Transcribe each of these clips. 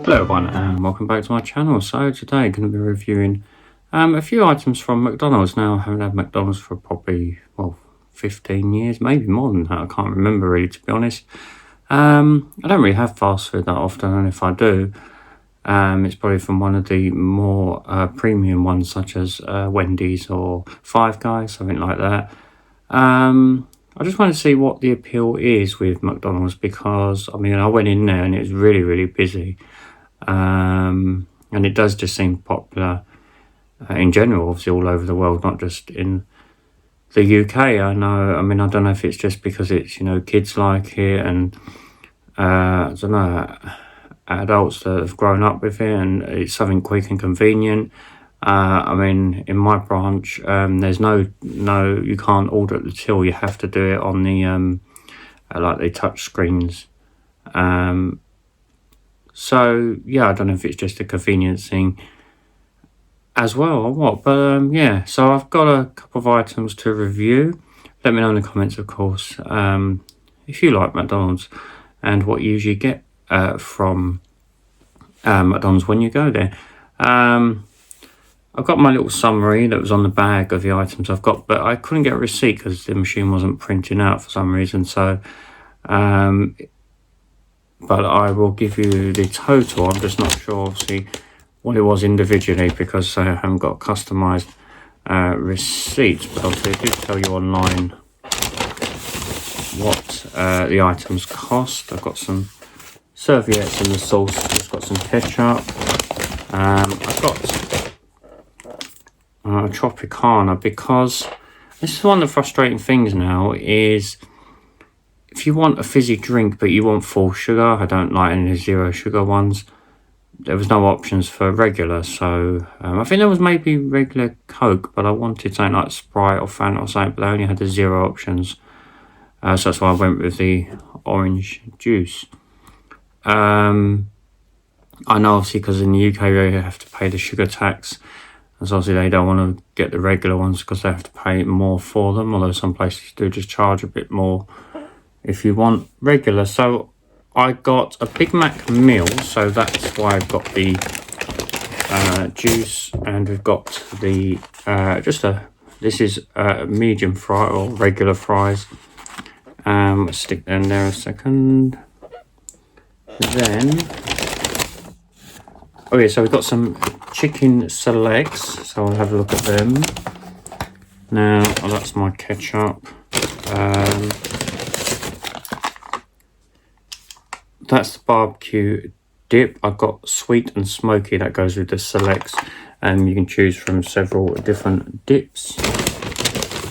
Hello everyone and welcome back to my channel. So today I'm going to be reviewing a few items from McDonald's. Now I haven't had McDonald's for probably 15 years, maybe more than that. I can't remember really, to be honest. I don't really have fast food that often, and if I do, it's probably from one of the more premium ones, such as Wendy's or Five Guys, something like that. I just want to see what the appeal is with McDonald's, because I mean I went in there and it was really busy. And it does just seem popular in general, obviously all over the world, not just in the UK. I don't know if it's just because it's, kids like it, and I don't know, adults that have grown up with it, and it's something quick and convenient. In my branch, there's no, you can't order at the till. You have to do it on the like the touch screens. So yeah, I don't know if it's just a convenience thing as well or what, but yeah. So I've got a couple of items to review. Let me know in the comments, of course, if you like McDonald's and what you usually get from McDonald's when you go there. I've got my little summary that was on the bag of the items I've got, but I couldn't get a receipt because the machine wasn't printing out for some reason. So but I will give you the total. I'm just not sure, obviously, what it was individually, because I haven't got customized receipts. But obviously, I do tell you online what the items cost. I've got some serviettes and the sauce. I've got some ketchup. I've got Tropicana, because this is one of the frustrating things now is, if you want a fizzy drink but you want full sugar, I don't like any of the zero sugar ones. There was no options for regular, so I think there was maybe regular Coke, but I wanted something like Sprite or Fanta or something, but they only had the zero options. So that's why I went with the orange juice. I know, obviously, because in the UK you have to pay the sugar tax, and so obviously they don't want to get the regular ones because they have to pay more for them, although some places do just charge a bit more if you want regular. So I got a Big Mac meal, so that's why I've got the juice, and we've got the this is medium fry or regular fries. Stick them there a second. Then so we've got some chicken selects, so I'll have a look at them now. That's my ketchup. That's the barbecue dip. I've got sweet and smoky that goes with the selects, and you can choose from several different dips.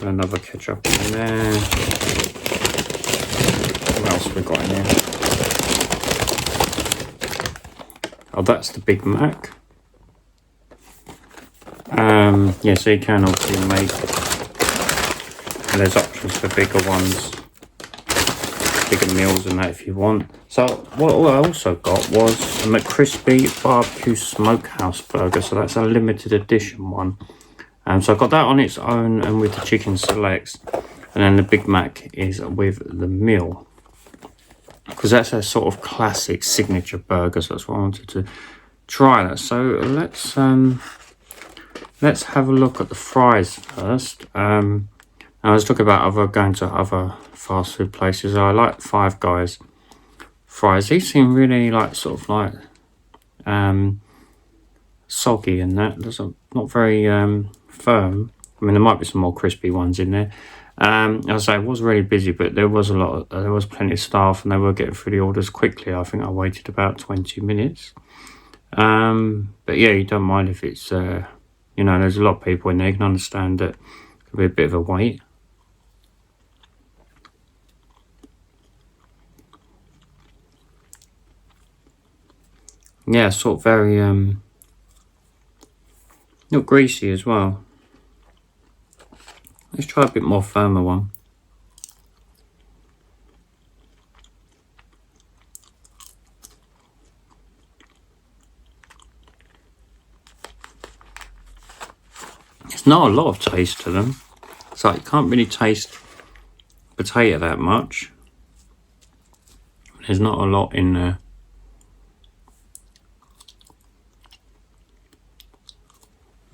Another ketchup in there. What else have we got in here? That's the Big Mac. Yeah, so you can obviously make, and there's options for bigger ones, bigger meals and that if you want. So what I also got was a McCrispy barbecue smokehouse burger, so that's a limited edition one. So I got that on its own and with the chicken selects, and then the Big Mac is with the meal, because that's a sort of classic signature burger. So that's why I wanted to try that. So let's have a look at the fries first. I was talking about going to other fast food places. I like Five Guys fries. These seem really sort of like soggy, and that not very firm. I mean, there might be some more crispy ones in there. As I say, it was really busy, but there was plenty of staff, and they were getting through the orders quickly. I think I waited about 20 minutes. But yeah, you don't mind if it's there's a lot of people in there. You can understand that it could be a bit of a wait. Yeah, sort of very not greasy as well. Let's try a bit more firmer one. There's not a lot of taste to them. It's like you can't really taste potato that much. There's not a lot in there.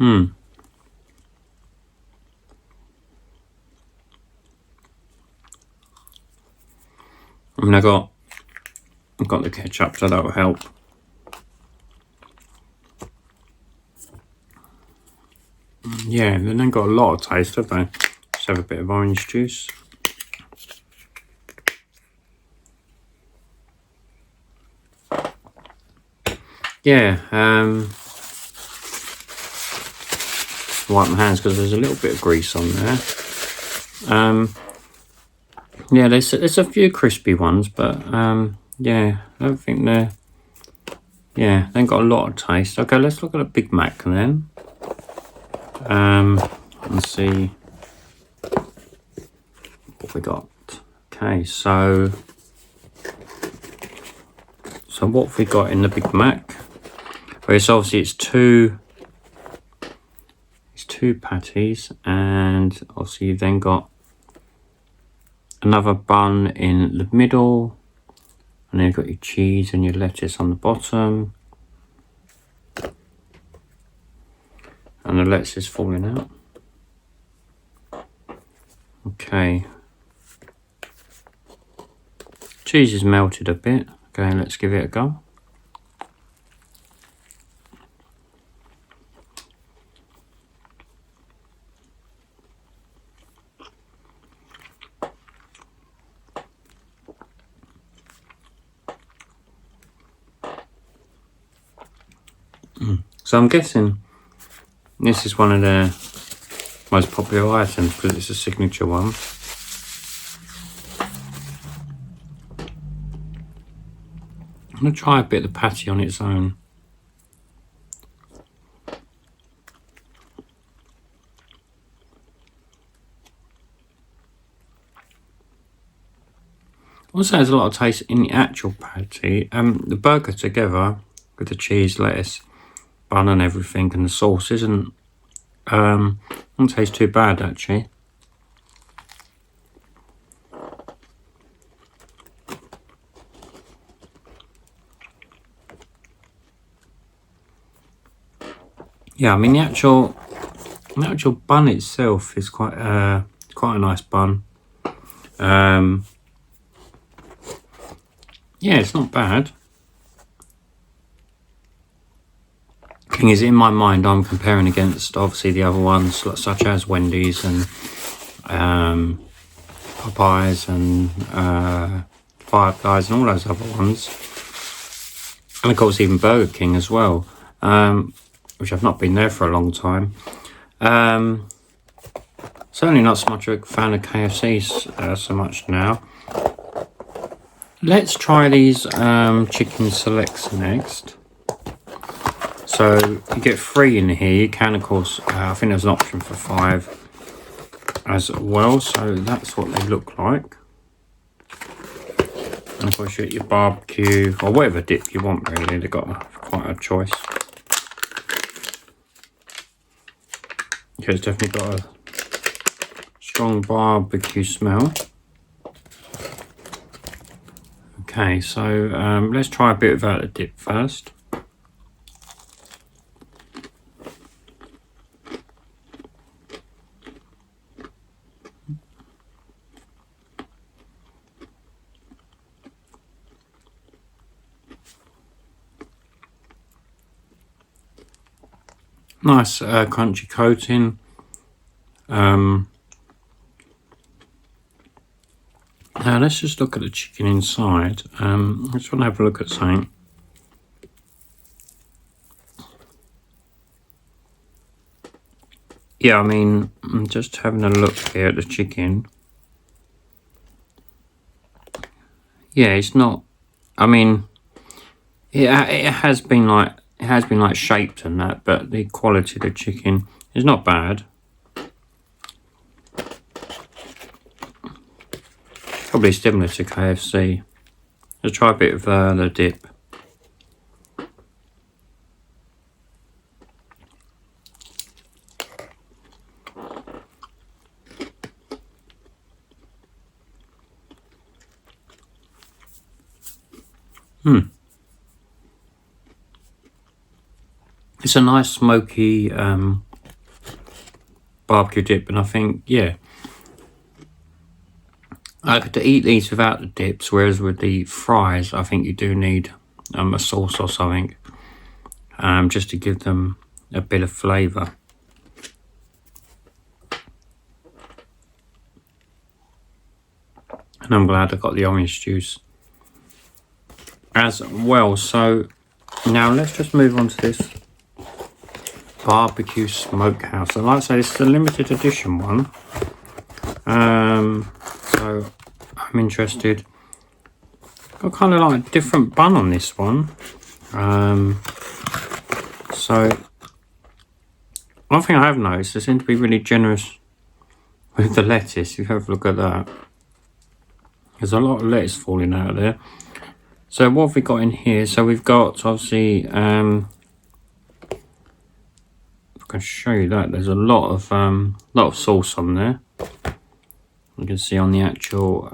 I mean, I've got the ketchup, so that will help. Yeah, they ain't got a lot of taste, have they? Just have a bit of orange juice. Yeah, wipe my hands because there's a little bit of grease on there. Yeah, there's a few crispy ones, but yeah, I don't think they're. Yeah, they ain't got a lot of taste. Okay, let's look at a Big Mac then. Let's see what we got. Okay, so what have we got in the Big Mac? Well, it's obviously it's two patties, and obviously you've then got another bun in the middle, and then you've got your cheese and your lettuce on the bottom, and the lettuce is falling out. Okay, cheese is melted a bit. Okay, let's give it a go. So I'm guessing this is one of their most popular items because it's a signature one. I'm going to try a bit of the patty on its own. Also has a lot of taste in the actual patty. The burger together with the cheese, lettuce, bun and everything, and the sauce doesn't taste too bad actually. Yeah, I mean the actual bun itself is quite a nice bun. Yeah, it's not bad. Thing is, in my mind, I'm comparing against obviously the other ones, such as Wendy's and Popeyes and Five Guys and all those other ones, and of course even Burger King as well, which I've not been there for a long time. Certainly not so much a fan of KFC so much now. Let's try these chicken selects next. So you get 3 in here. You can, of course, I think there's an option for 5 as well. So that's what they look like. And of course you get your barbecue or whatever dip you want really. They've got quite a choice. Okay, it's definitely got a strong barbecue smell. Okay, so let's try a bit without the dip first. Nice crunchy coating. Now let's just look at the chicken inside. I just want to have a look at something. Yeah, I mean, I'm just having a look here at the chicken. Yeah, it's not. I mean, it has been like shaped and that, but the quality of the chicken is not bad. Probably similar to KFC. Let's try a bit of the dip. It's a nice smoky barbecue dip, and I think, yeah, I could eat these without the dips, whereas with the fries, I think you do need a sauce or something, just to give them a bit of flavour. And I'm glad I got the orange juice as well. So now let's just move on to this barbecue smokehouse. And like I say, this is a limited edition one. So I'm interested. Got kind of like a different bun on this one. So one thing I have noticed, they seem to be really generous with the lettuce. If you have a look at that, there's a lot of lettuce falling out there. So what have we got in here? So we've got, obviously, if I can show you that, there's a lot of sauce on there. You can see on the actual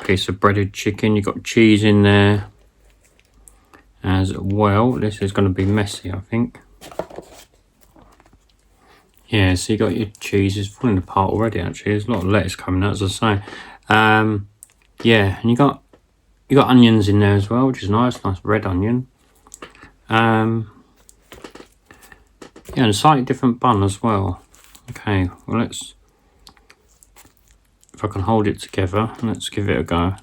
piece of breaded chicken, you've got cheese in there as well. This is going to be messy, I think. Yeah, so you got your cheese. It's falling apart already, actually. There's a lot of lettuce coming out, as I say. Yeah, and you got onions in there as well, which is nice red onion. Yeah, and a slightly different bun as well. Okay, well, let's, if I can hold it together, let's give it a go.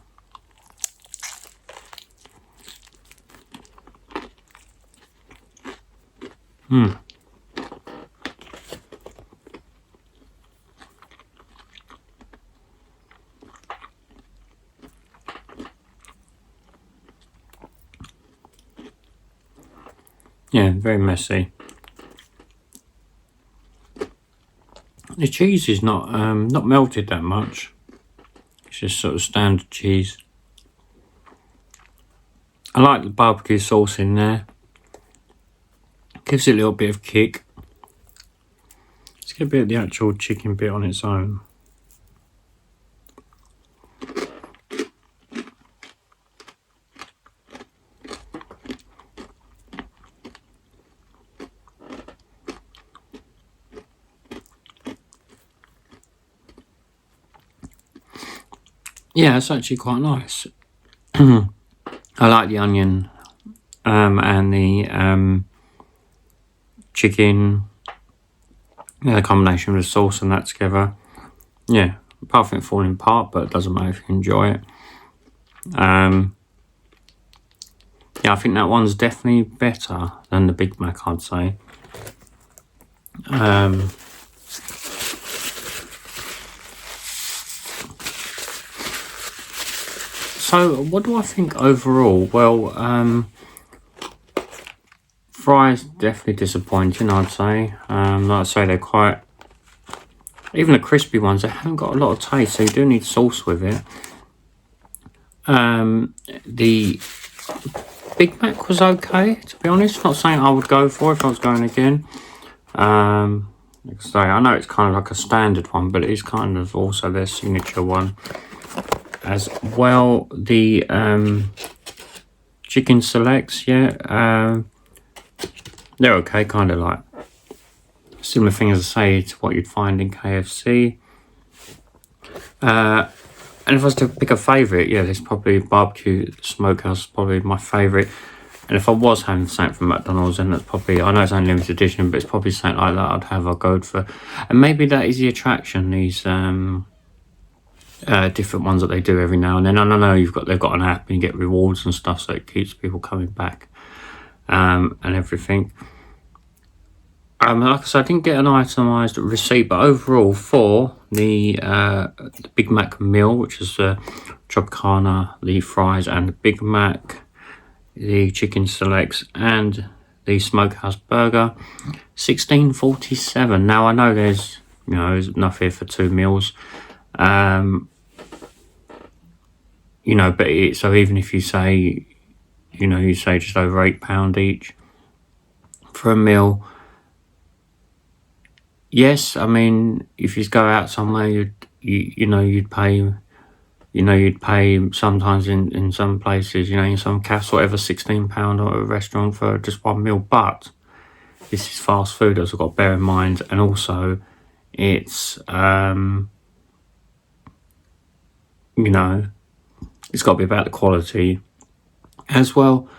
Yeah, very messy. The cheese is not melted that much. It's just sort of standard cheese. I like the barbecue sauce in there. Gives it a little bit of kick. Let's get a bit of the actual chicken bit on its own. Yeah, it's actually quite nice. I like the onion and the chicken. Yeah, the combination of the sauce and that together. Yeah, apart from it falling apart, but it doesn't matter if you enjoy it. Yeah, I think that one's definitely better than the Big Mac, I'd say. So what do I think overall? Well, fries definitely disappointing, I'd say. Like I say, they're quite, even the crispy ones, they haven't got a lot of taste, so you do need sauce with it. The Big Mac was okay, to be honest. Not saying I would go for if I was going again. Like I say, I know it's kind of like a standard one, but it is kind of also their signature one as well. The chicken selects, yeah, they're okay, kind of like similar thing, as I say, to what you'd find in KFC. And if I was to pick a favourite, yeah, there's probably barbecue smokehouse, probably my favourite. And if I was having something from McDonald's, then that's probably, I know it's only limited edition, but it's probably something like that I'll go for. And maybe that is the attraction, these different ones that they do every now and then. And I know they've got an app and you get rewards and stuff, so it keeps people coming back and everything. Like I said, I didn't get an itemised receipt, but overall for the Big Mac meal, which is the Tropicana, the fries and the Big Mac, the chicken selects and the smokehouse burger, $16.47. Now I know there's enough here for 2 meals, but so even if you say, you say just over £8 each for a meal. Yes, I mean, if you go out somewhere, you'd pay sometimes in some places, in some cafes, whatever, £16 at a restaurant for just one meal. But this is fast food, as I've got to bear in mind, and also it's you know, it's got to be about the quality as well.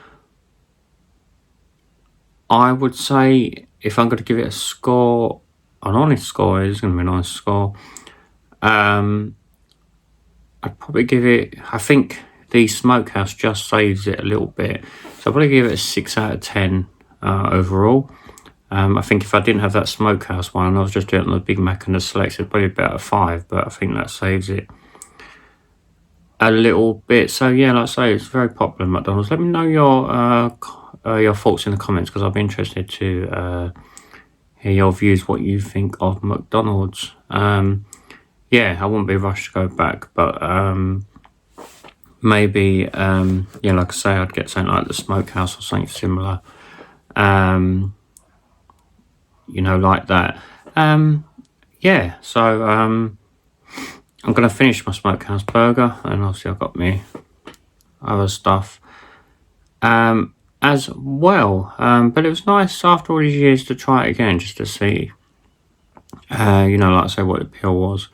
I would say if I'm going to give it a score, an honest score, it's going to be a nice score. I'd probably give it, I think the smokehouse just saves it a little bit, so I'd probably give it a 6 out of 10 overall. I think if I didn't have that smokehouse one and I was just doing it on the Big Mac and the selects, it'd probably be about a 5, but I think that saves it a little bit. So yeah, like I say, it's very popular at McDonald's. Let me know your thoughts in the comments, because I'll be interested to hear your views, what you think of McDonald's. Yeah, I wouldn't be rushed to go back, but maybe yeah, like I say, I'd get something like the smokehouse or something similar, you know, like that. Yeah, so I'm gonna finish my smokehouse burger, and obviously I've got me other stuff as well. But it was nice after all these years to try it again, just to see, you know, like I say, what the appeal was,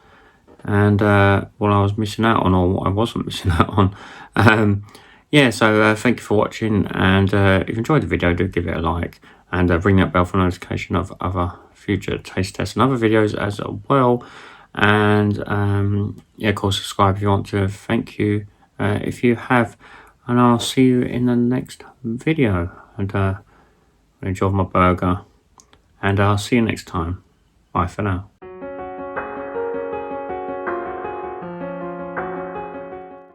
and what I was missing out on, or what I wasn't missing out on. Yeah, so thank you for watching, and if you enjoyed the video, do give it a like, and ring that bell for notification of other future taste tests and other videos as well. And yeah, of course, subscribe if you want to. Thank you if you have, and I'll see you in the next video. And enjoy my burger, and I'll see you next time. Bye for now.